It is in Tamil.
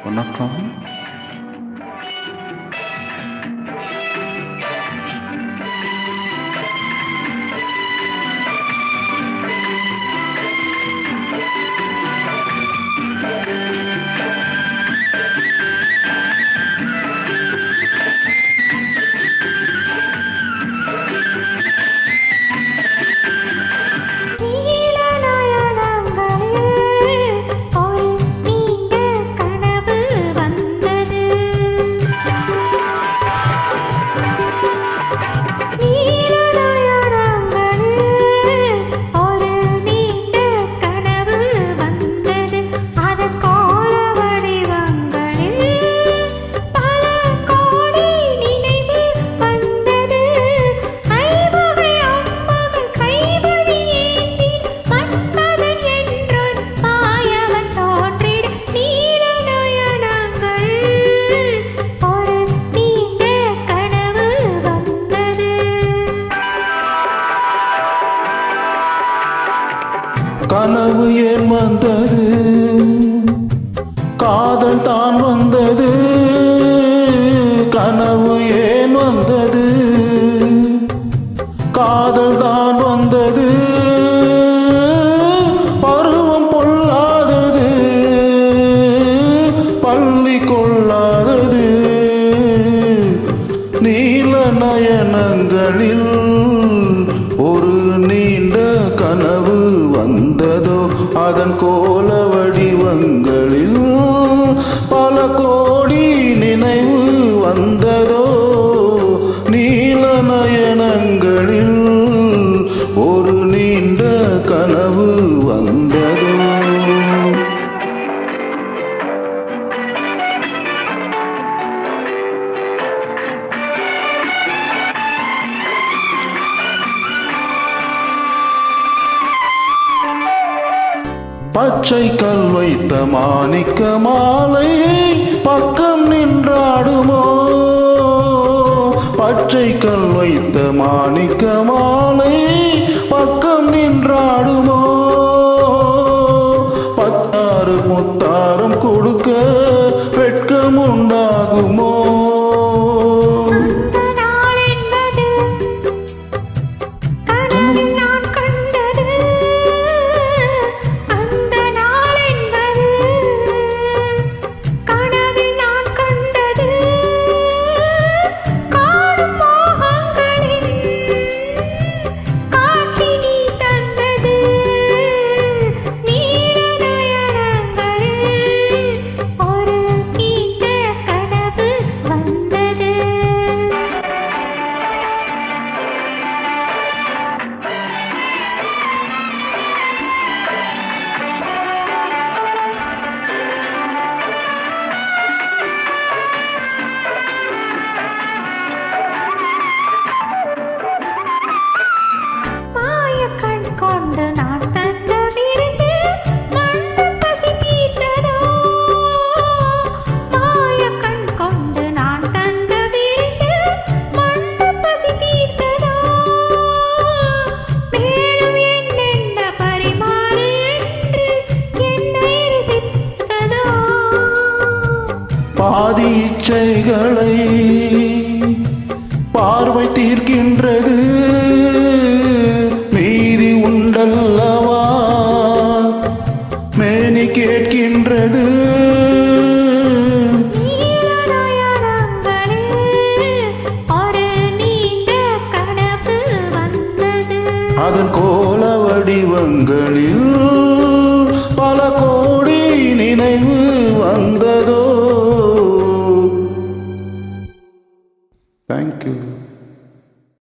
வணக்கம். கனவு ஏன் வந்தது, காதல் தான் வந்தது. கனவு ஏன் வந்தது, காதல் தான் வந்தது. பருவம் பொல்லாதது, பள்ளி கொள்ளாதது. நீல நயனங்களில் ஒரு நீண்ட கனவு வந்ததோ, அதன் கோல வடிவங்களில் பல கோடி நினைவு வந்ததோ. நீல நயனங்களில் ஒரு நீண்ட கனவு வந்ததோ. பச்சை கல் வைத்த மாணிக்க மாலை பக்கம் நின்றாடுமோ. பச்சை கல் வைத்த மாணிக்க மாலை பக்கம் நின்றாடுமோ. பத்தாறு முத்தாரம் கொடுக்க வெட்கம் உண்டாகுமோ. பாதி இச்சைகளை பார்வை தீர்க்கின்றது, மீதி உண்டல்லவா மேனி கேட்கின்றது. அதன் கோல வடிவங்களில்